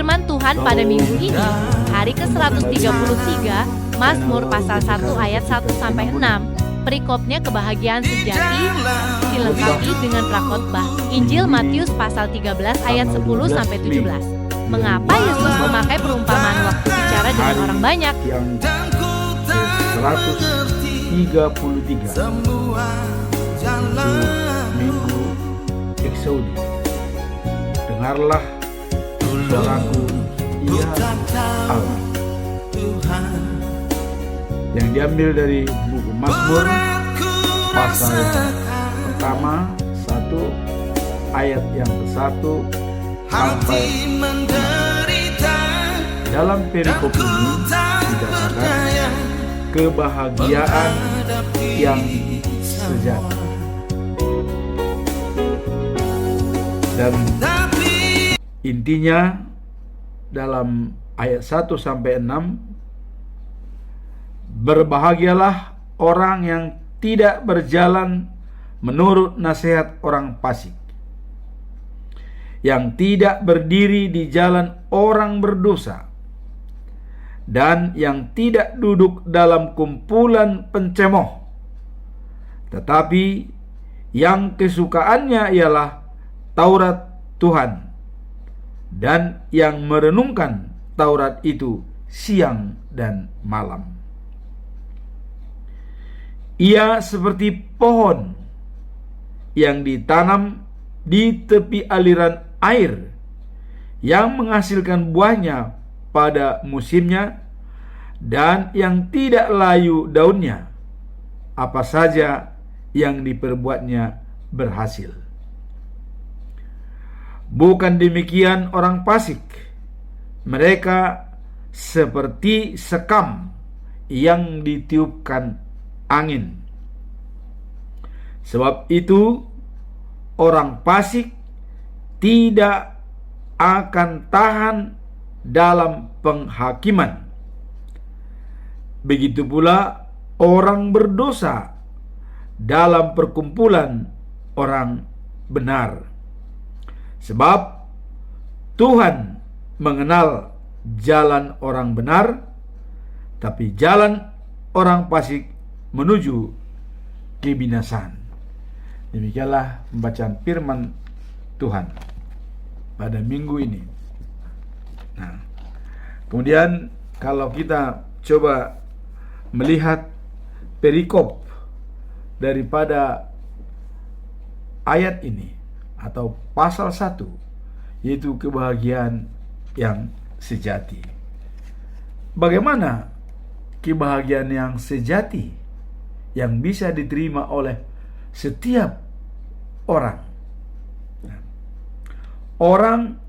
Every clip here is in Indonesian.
firman Tuhan pada minggu ini, hari ke-133, Mazmur pasal 1 ayat 1-6. Perikopnya kebahagiaan sejati, dilengkapi dengan prakhotbah. Injil Matius pasal 13 ayat 10-17. Mengapa Yesus memakai perumpamaan waktu bicara dengan orang banyak? Yang ke-133 itu minggu Eksodus. Dengarlah suaraku, ya Allah. Yang diambil dari buku Mazmur pasal pertama 1 ayat yang ke-1 sampai 6. Dalam perikop ini dikatakan kebahagiaan yang sejati. Dan intinya dalam ayat 1 sampai 6, berbahagialah orang yang tidak berjalan menurut nasihat orang fasik, yang tidak berdiri di jalan orang berdosa, dan yang tidak duduk dalam kumpulan pencemooh, tetapi yang kesukaannya ialah Taurat Tuhan, dan yang merenungkan Taurat itu siang dan malam. Ia seperti pohon yang ditanam di tepi aliran air, yang menghasilkan buahnya pada musimnya, dan yang tidak layu daunnya. Apa saja yang diperbuatnya berhasil. Bukan demikian orang fasik. Mereka seperti sekam yang ditiupkan angin. Sebab itu orang fasik tidak akan tahan dalam penghakiman. Begitu pula orang berdosa dalam perkumpulan orang benar. Sebab Tuhan mengenal jalan orang benar, tapi jalan orang fasik menuju kebinasaan. Demikianlah pembacaan firman Tuhan pada minggu ini. Nah, kemudian kalau kita coba melihat perikop daripada ayat ini atau pasal 1, yaitu kebahagiaan yang sejati. Bagaimana kebahagiaan yang sejati yang bisa diterima oleh setiap orang? Orang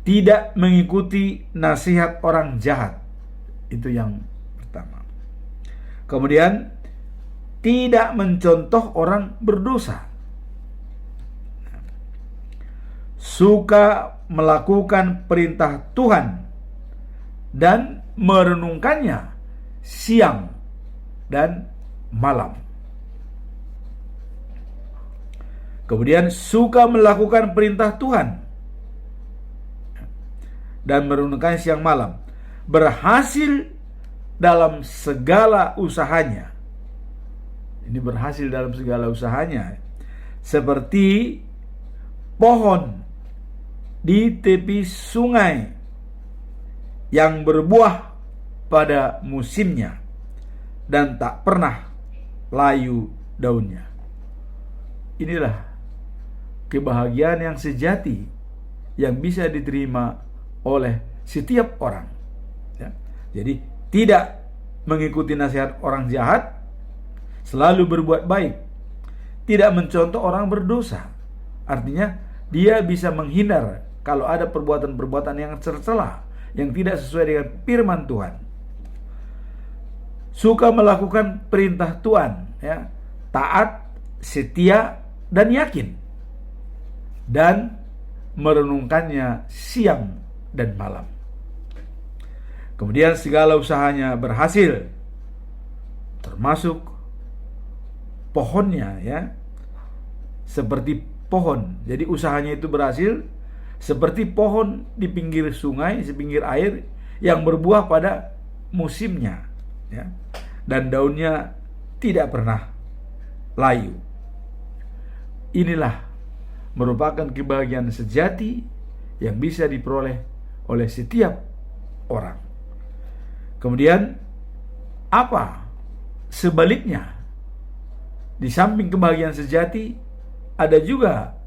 tidak mengikuti nasihat orang jahat. Itu yang pertama. Kemudian tidak mencontoh orang berdosa. Suka melakukan perintah Tuhan dan merenungkannya siang dan malam. Kemudian suka melakukan perintah Tuhan dan merenungkan siang malam, berhasil dalam segala usahanya. Ini berhasil dalam segala usahanya, seperti pohon di tepi sungai yang berbuah pada musimnya dan tak pernah layu daunnya. Inilah kebahagiaan yang sejati yang bisa diterima oleh setiap orang. Ya. Jadi tidak mengikuti nasihat orang jahat, selalu berbuat baik, tidak mencontoh orang berdosa. Artinya dia bisa menghindar kalau ada perbuatan-perbuatan yang tercela, yang tidak sesuai dengan firman Tuhan. Suka melakukan perintah Tuhan, ya, taat, setia, dan yakin, dan merenungkannya siang dan malam. Kemudian segala usahanya berhasil, termasuk pohonnya, ya, seperti pohon. Jadi usahanya itu berhasil seperti pohon di pinggir sungai, di pinggir air yang berbuah pada musimnya, ya, dan daunnya tidak pernah layu. Inilah merupakan kebahagiaan sejati yang bisa diperoleh oleh setiap orang. Kemudian apa sebaliknya? Di samping kebahagiaan sejati, ada juga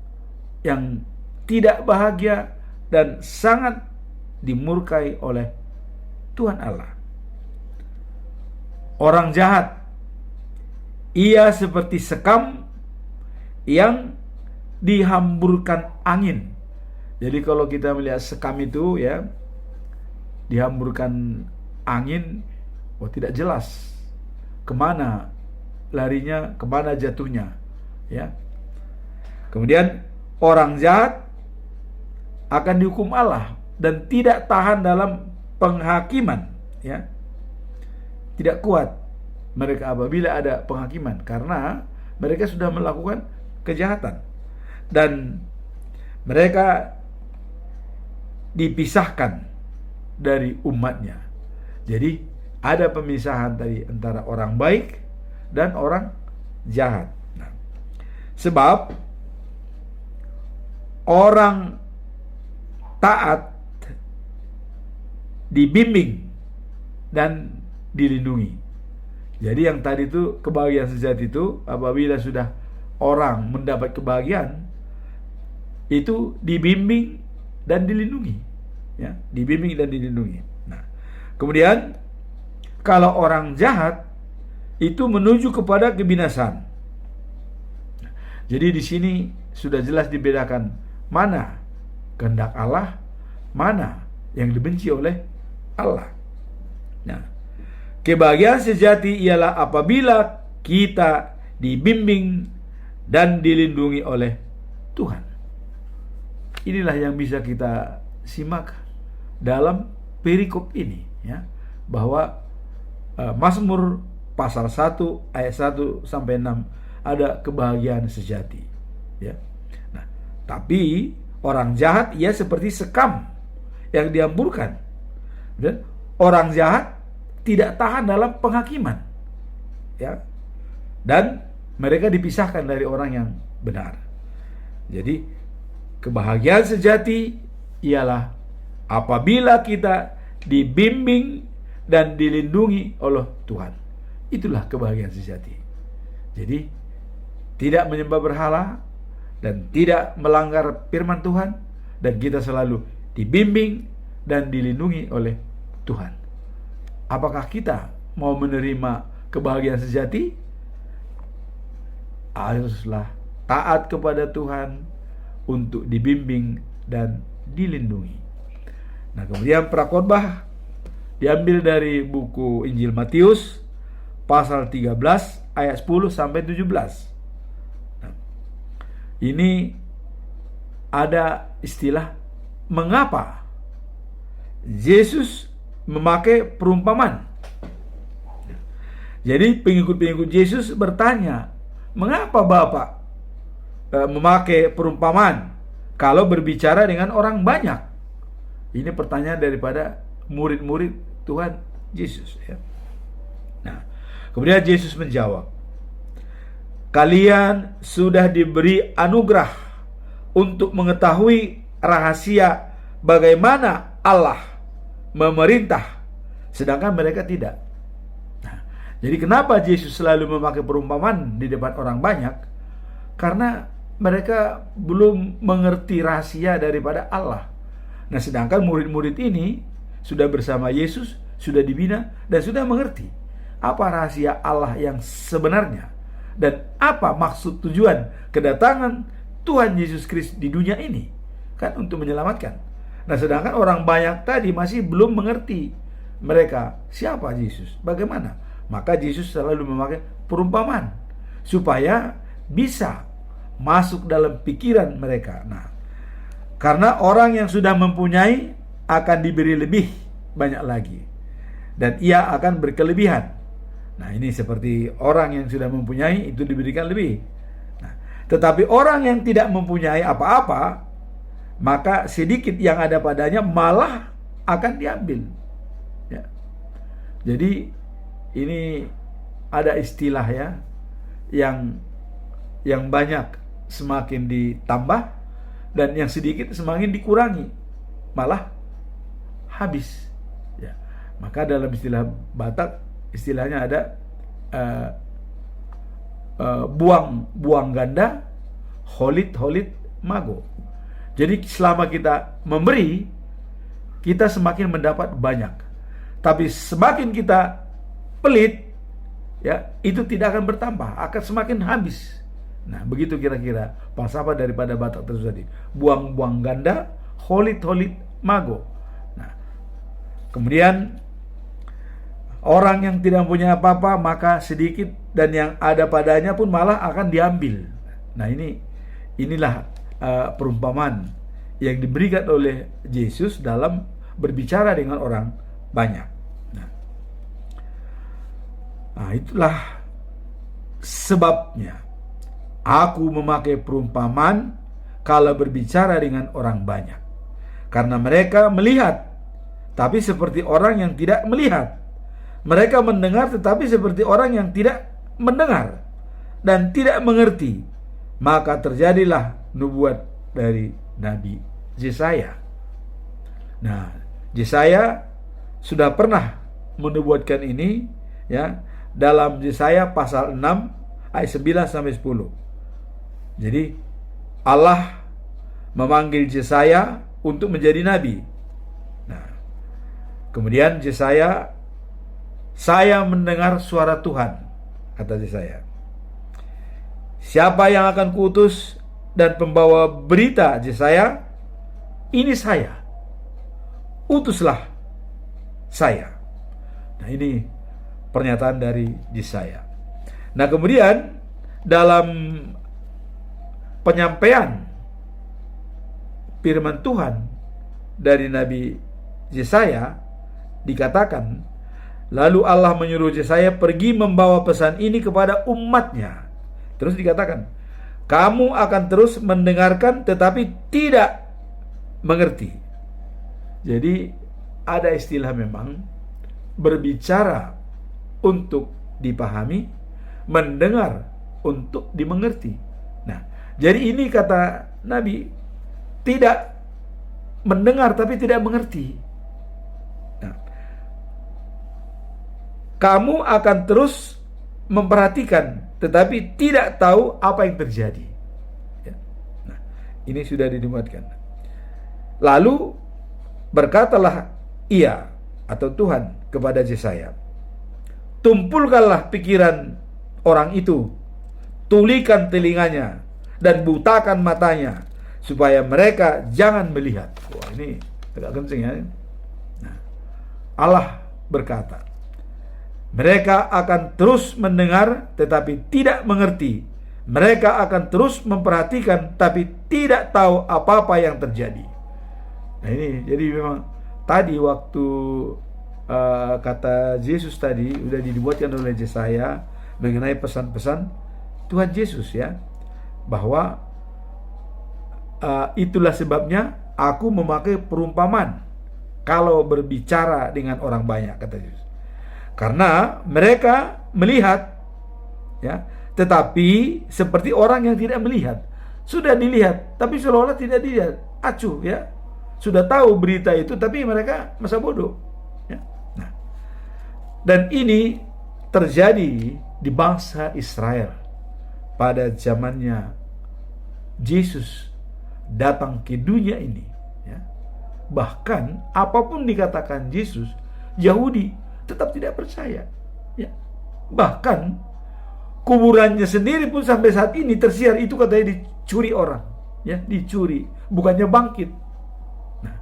yang tidak bahagia dan sangat dimurkai oleh Tuhan Allah. Orang jahat, ia seperti sekam yang dihamburkan angin. Jadi kalau kita melihat sekam itu, ya, dihamburkan angin, tidak jelas kemana larinya, kemana jatuhnya, ya. Kemudian orang jahat akan dihukum Allah dan tidak tahan dalam penghakiman, ya. Tidak kuat mereka apabila ada penghakiman, karena mereka sudah melakukan kejahatan dan mereka dipisahkan dari umatnya. Jadi ada pemisahan tadi antara orang baik dan orang jahat. Nah, sebab orang taat dibimbing dan dilindungi. Jadi yang tadi itu kebahagiaan sejati itu apabila sudah orang mendapat kebahagiaan itu dibimbing dan dilindungi, ya, dibimbing dan dilindungi. Nah, kemudian kalau orang jahat itu menuju kepada kebinasaan. Jadi di sini sudah jelas dibedakan mana kehendak Allah, mana yang dibenci oleh Allah. Nah, kebahagiaan sejati ialah apabila kita dibimbing dan dilindungi oleh Tuhan. Inilah yang bisa kita simak dalam perikop ini, ya, bahwa Mazmur pasal 1 ayat 1 sampai 6 ada kebahagiaan sejati, ya. Nah, tapi orang jahat ia seperti sekam yang dihamburkan. Dan orang jahat tidak tahan dalam penghakiman, ya. Dan mereka dipisahkan dari orang yang benar. Jadi kebahagiaan sejati ialah apabila kita dibimbing dan dilindungi oleh Tuhan. Itulah kebahagiaan sejati. Jadi tidak menyembah berhala dan tidak melanggar firman Tuhan, dan kita selalu dibimbing dan dilindungi oleh Tuhan. Apakah kita mau menerima kebahagiaan sejati? Haruslah taat kepada Tuhan untuk dibimbing dan dilindungi. Nah, kemudian prakhotbah diambil dari buku Injil Matius pasal 13 ayat 10 sampai 17. Nah, ini ada istilah mengapa Yesus memakai perumpamaan. Jadi pengikut-pengikut Yesus bertanya, mengapa Bapak memakai perumpamaan kalau berbicara dengan orang banyak? Ini pertanyaan daripada murid-murid Tuhan Yesus, ya. Nah, kemudian Yesus menjawab, kalian sudah diberi anugerah untuk mengetahui rahasia bagaimana Allah memerintah, sedangkan mereka tidak. Nah, jadi kenapa Yesus selalu memakai perumpamaan di depan orang banyak? Karena mereka belum mengerti rahasia daripada Allah. Nah, sedangkan murid-murid ini sudah bersama Yesus, sudah dibina dan sudah mengerti apa rahasia Allah yang sebenarnya dan apa maksud tujuan kedatangan Tuhan Yesus Kristus di dunia ini, kan untuk menyelamatkan. Nah, sedangkan orang banyak tadi masih belum mengerti mereka siapa Yesus, bagaimana. Maka Yesus selalu memakai perumpamaan supaya bisa masuk dalam pikiran mereka. Nah, karena orang yang sudah mempunyai akan diberi lebih banyak lagi, dan ia akan berkelebihan. Nah, ini seperti orang yang sudah mempunyai itu diberikan lebih. Nah, tetapi orang yang tidak mempunyai apa-apa maka sedikit yang ada padanya malah akan diambil. Ya. Jadi ini ada istilah ya, yang banyak semakin ditambah dan yang sedikit semakin dikurangi, malah habis. Ya. Maka dalam istilah Batak, istilahnya ada buang ganda, holit mago. Jadi selama kita memberi, kita semakin mendapat banyak. Tapi semakin kita pelit, ya, itu tidak akan bertambah, akan semakin habis. Nah, begitu kira-kira falsafah daripada Batak tersebut tadi. Buang ganda, holit mago. Nah, kemudian orang yang tidak punya apa-apa, maka sedikit dan yang ada padanya pun malah akan diambil. Nah, inilah perumpamaan yang diberikan oleh Yesus dalam berbicara dengan orang banyak. Nah, itulah sebabnya aku memakai perumpamaan kalau berbicara dengan orang banyak, karena mereka melihat tapi seperti orang yang tidak melihat, mereka mendengar tetapi seperti orang yang tidak mendengar dan tidak mengerti. Maka terjadilah nubuat dari Nabi Yesaya. Nah, Yesaya sudah pernah menubuatkan ini, ya, dalam Yesaya pasal 6 ayat 9 sampai 10. Jadi Allah memanggil Yesaya untuk menjadi nabi. Nah, kemudian Yesaya, saya mendengar suara Tuhan, kata Yesaya. Siapa yang akan kuutus dan pembawa berita Yesaya? Ini saya. Utuslah saya. Nah, ini pernyataan dari Yesaya. Nah, kemudian dalam penyampaian firman Tuhan dari Nabi Yesaya dikatakan, lalu Allah menyuruh Yesaya pergi membawa pesan ini kepada umatnya. Terus dikatakan, kamu akan terus mendengarkan tetapi tidak mengerti. Jadi ada istilah memang berbicara untuk dipahami, mendengar untuk dimengerti. Nah, jadi ini kata Nabi, tidak mendengar tapi tidak mengerti. Nah, kamu akan terus memperhatikan tetapi tidak tahu apa yang terjadi. Ya. Nah, ini sudah dinubuatkan. Lalu berkatalah ia atau Tuhan kepada Yesaya, tumpulkanlah pikiran orang itu, tulikan telinganya dan butakan matanya, supaya mereka jangan melihat. Wah, ini agak kencing ya. Nah, Allah berkata, mereka akan terus mendengar tetapi tidak mengerti. Mereka akan terus memperhatikan tapi tidak tahu apa-apa yang terjadi. Nah, ini jadi memang tadi waktu kata Yesus tadi sudah dibuatkan oleh Yesaya mengenai pesan-pesan Tuhan Yesus, ya, bahwa itulah sebabnya aku memakai perumpamaan kalau berbicara dengan orang banyak, kata Yesus. Karena mereka melihat, ya, tetapi seperti orang yang tidak melihat. Sudah dilihat, tapi seolah-olah tidak dilihat. Acuh, ya. Sudah tahu berita itu, tapi mereka masa bodoh. Ya. Nah, dan ini terjadi di bangsa Israel pada zamannya Yesus datang ke dunia ini. Ya. Bahkan apapun dikatakan Yesus, Yahudi tetap tidak percaya, ya. Bahkan kuburannya sendiri pun sampai saat ini tersiar, itu katanya dicuri orang, ya, dicuri, bukannya bangkit. Nah,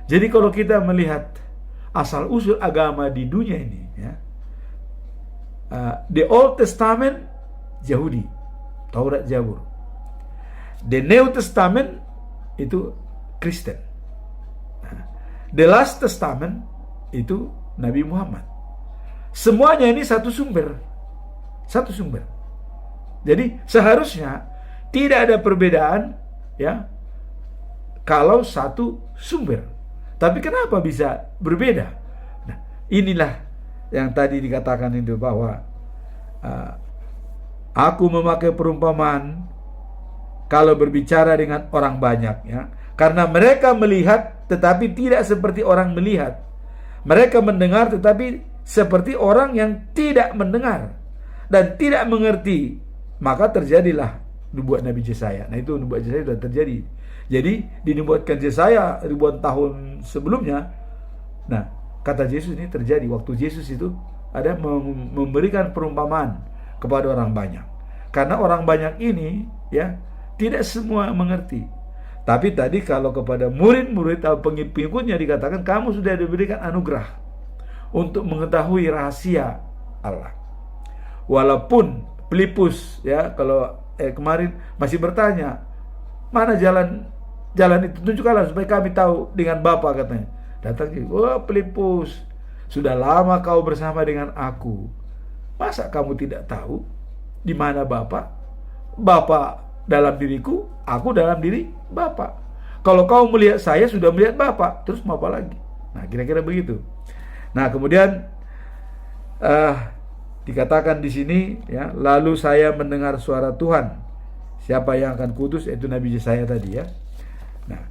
jadi kalau kita melihat asal usul agama di dunia ini, ya, the Old Testament Yahudi, Taurat, Zabur. The New Testament itu Kristen. Nah, the Last Testament itu Nabi Muhammad. Semuanya ini satu sumber. Satu sumber. Jadi seharusnya tidak ada perbedaan, ya, kalau satu sumber. Tapi kenapa bisa berbeda? Nah, inilah yang tadi dikatakan itu, bahwa aku memakai perumpamaan kalau berbicara dengan orang banyak, ya, karena mereka melihat tetapi tidak seperti orang melihat, mereka mendengar tetapi seperti orang yang tidak mendengar dan tidak mengerti. Maka terjadilah nubuat Nabi Yesaya. Nah, itu nubuat Yesaya sudah terjadi. Jadi dinubuatkan Yesaya ribuan tahun sebelumnya. Nah, kata Yesus ini terjadi waktu Yesus itu ada memberikan perumpamaan kepada orang banyak. Karena orang banyak ini, ya, tidak semua mengerti. Tapi tadi kalau kepada murid-murid atau pengikutnya dikatakan, kamu sudah diberikan anugerah untuk mengetahui rahasia Allah. Walaupun Filipus, ya, kalau kemarin masih bertanya, mana jalan itu, tunjukkanlah supaya kami tahu dengan Bapa, katanya. Datang, wah Filipus, sudah lama kau bersama dengan aku, masa kamu tidak tahu di mana Bapa? Bapa dalam diriku, aku dalam diri Bapa. Kalau kau melihat saya, sudah melihat Bapa, terus mau apa lagi? Nah, kira-kira begitu. Nah, kemudian dikatakan di sini, ya, lalu saya mendengar suara Tuhan, siapa yang akan kutus, itu Nabi Yesaya tadi, ya. Nah,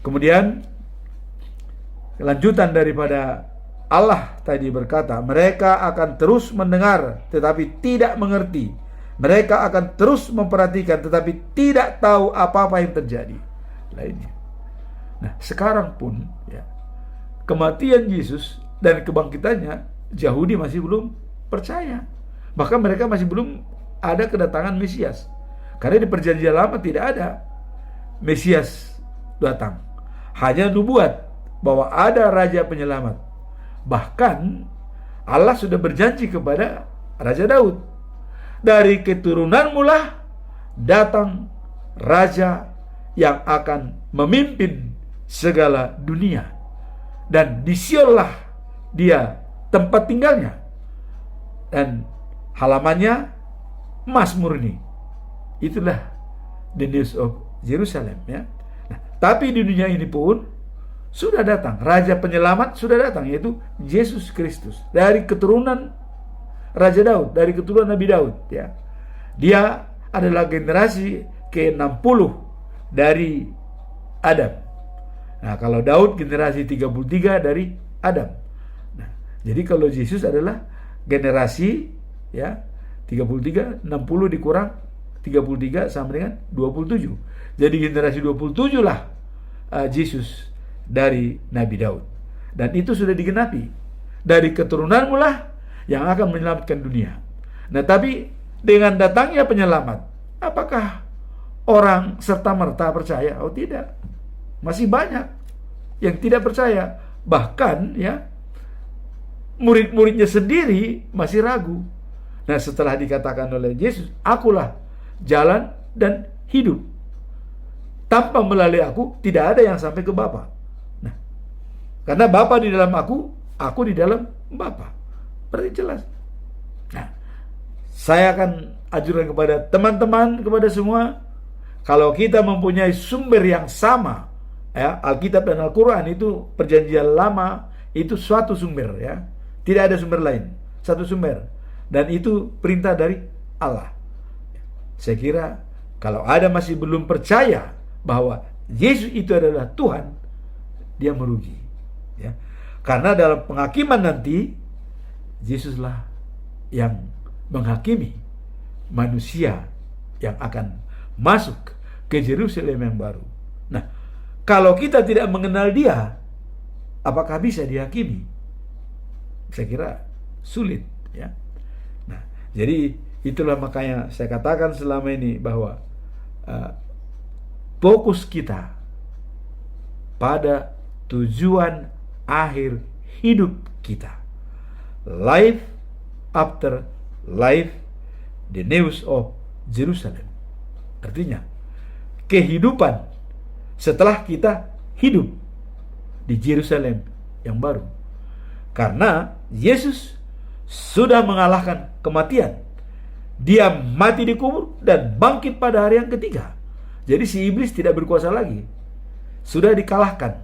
kemudian kelanjutan daripada Allah tadi berkata, mereka akan terus mendengar tetapi tidak mengerti, mereka akan terus memperhatikan tetapi tidak tahu apa-apa yang terjadi lainnya. Nah, sekarang pun, ya, kematian Yesus dan kebangkitannya, Yahudi masih belum percaya. Bahkan mereka masih belum ada kedatangan Mesias. Karena di perjanjian lama tidak ada Mesias datang. Hanya nubuat bahwa ada Raja Penyelamat. Bahkan Allah sudah berjanji kepada Raja Daud, dari keturunanmu lah datang Raja yang akan memimpin segala dunia, dan di Sion lah dia tempat tinggalnya, dan halamannya emas murni. Itulah the news of Jerusalem, ya. Nah, tapi di dunia ini pun sudah datang Raja Penyelamat, sudah datang, yaitu Yesus Kristus, dari keturunan Raja Daud, dari keturunan Nabi Daud, ya. Dia adalah generasi ke-60 dari Adam. Nah, kalau Daud generasi 33 dari Adam. Nah, jadi kalau Yesus adalah generasi, ya, 33, 60 dikurang 33 sama dengan 27. Jadi generasi 27 lah Yesus dari Nabi Daud. Dan itu sudah digenapi. Dari keturunanmu lah yang akan menyelamatkan dunia. Nah, tapi dengan datangnya penyelamat, apakah orang serta-merta percaya? Oh, tidak. Masih banyak yang tidak percaya. Bahkan, ya, murid-muridnya sendiri masih ragu. Nah, setelah dikatakan oleh Yesus, akulah jalan dan hidup. Tanpa melalui aku, tidak ada yang sampai ke Bapa. Nah, karena Bapa di dalam aku di dalam Bapa. Berarti jelas. Nah, saya akan ajukan kepada teman-teman, kepada semua, kalau kita mempunyai sumber yang sama, ya, Alkitab dan Al-Quran itu perjanjian lama, itu suatu sumber, ya. Tidak ada sumber lain, satu sumber. Dan itu perintah dari Allah. Saya kira kalau ada masih belum percaya bahwa Yesus itu adalah Tuhan, dia merugi, ya. Karena dalam penghakiman nanti, Yesuslah yang menghakimi manusia yang akan masuk ke Yerusalem yang baru. Nah, kalau kita tidak mengenal dia, apakah bisa dihakimi? Saya kira sulit, ya. Nah, jadi itulah makanya saya katakan selama ini bahwa fokus kita pada tujuan akhir hidup kita. Life after life, the news of Jerusalem. Artinya, kehidupan setelah kita hidup di Yerusalem yang baru. Karena Yesus sudah mengalahkan kematian. Dia mati di kubur dan bangkit pada hari yang ketiga. Jadi si iblis tidak berkuasa lagi. sudah dikalahkan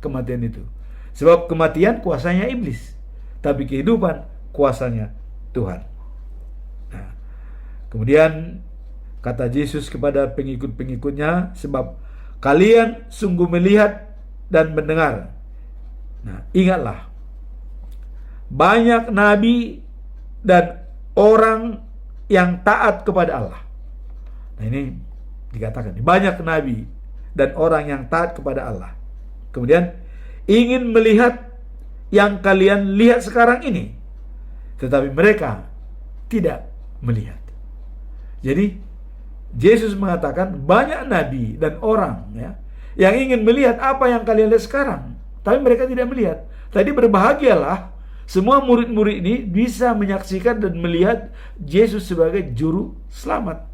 kematian itu. Sebab kematian kuasanya iblis, tapi kehidupan kuasanya Tuhan. Nah, kemudian kata Yesus kepada pengikut-pengikutnya, sebab kalian sungguh melihat dan mendengar. Nah, ingatlah, banyak nabi dan orang yang taat kepada Allah. Nah, ini dikatakan, banyak nabi dan orang yang taat kepada Allah. Kemudian, ingin melihat yang kalian lihat sekarang ini, tetapi mereka tidak melihat. Jadi, Yesus mengatakan banyak nabi dan orang yang ingin melihat apa yang kalian lihat sekarang, tapi mereka tidak melihat. Tadi berbahagialah semua murid-murid ini bisa menyaksikan dan melihat Yesus sebagai juru selamat.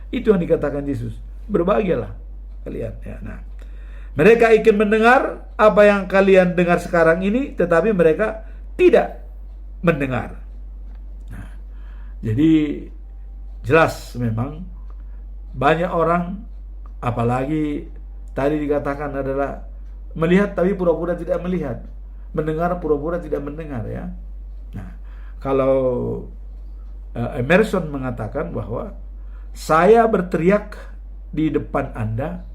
Itu yang dikatakan Yesus. Berbahagialah kalian. Nah, mereka ingin mendengar apa yang kalian dengar sekarang ini, tetapi mereka tidak mendengar. Nah, jadi jelas memang banyak orang, apalagi tadi dikatakan adalah melihat tapi pura-pura tidak melihat, mendengar pura-pura tidak mendengar ya. Nah, kalau Emerson mengatakan bahwa saya berteriak di depan Anda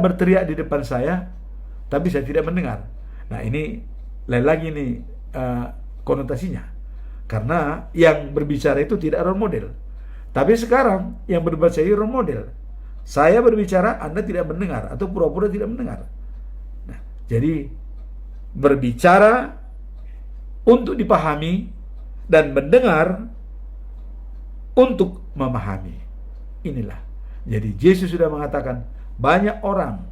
berteriak di depan saya, tapi saya tidak mendengar. Nah, ini lain lagi nih konotasinya, karena yang berbicara itu tidak role model. Tapi sekarang yang berbicara itu role model. Saya berbicara, Anda tidak mendengar atau pura-pura tidak mendengar. Nah, jadi berbicara untuk dipahami dan mendengar untuk memahami. Inilah. Jadi Yesus sudah mengatakan banyak orang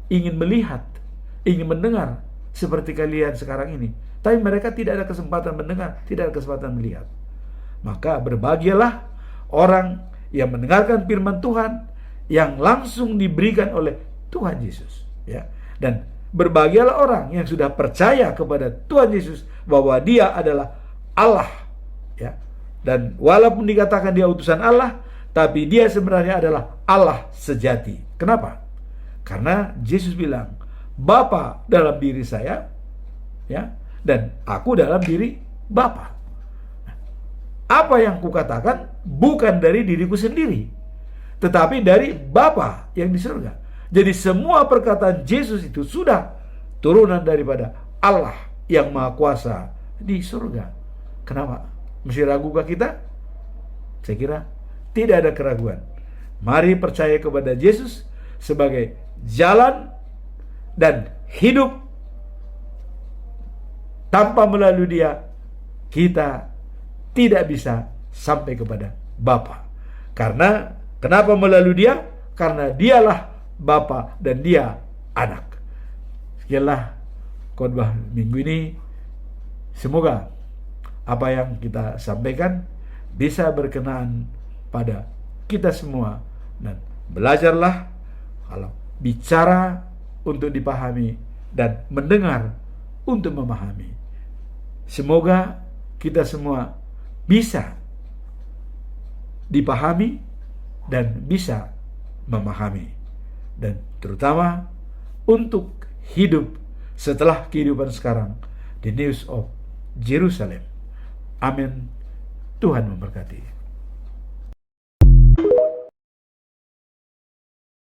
ingin melihat, ingin mendengar seperti kalian sekarang ini, tapi mereka tidak ada kesempatan mendengar, tidak ada kesempatan melihat. Maka berbahagialah orang yang mendengarkan firman Tuhan yang langsung diberikan oleh Tuhan Yesus, dan berbahagialah orang yang sudah percaya kepada Tuhan Yesus bahwa Dia adalah Allah, dan walaupun dikatakan Dia utusan Allah, tapi Dia sebenarnya adalah Allah sejati. Kenapa? Karena Yesus bilang, Bapa dalam diri saya, dan aku dalam diri Bapa. Apa yang kukatakan bukan dari diriku sendiri, tetapi dari Bapa yang di surga. Jadi semua perkataan Yesus itu sudah turunan daripada Allah yang Maha Kuasa di surga. Kenapa? Mesti ragukah kita? Saya kira tidak ada keraguan. Mari percaya kepada Yesus sebagai jalan dan hidup. Tanpa melalui Dia, kita tidak bisa sampai kepada Bapa. Karena kenapa melalui Dia? Karena Dialah Bapa dan Dia Anak. Sekianlah khotbah minggu ini. Semoga apa yang kita sampaikan bisa berkenaan pada kita semua, dan belajarlah kalau bicara untuk dipahami dan mendengar untuk memahami. Semoga kita semua bisa dipahami dan bisa memahami, dan terutama untuk hidup setelah kehidupan sekarang di News of Jerusalem. Amin. Tuhan memberkati.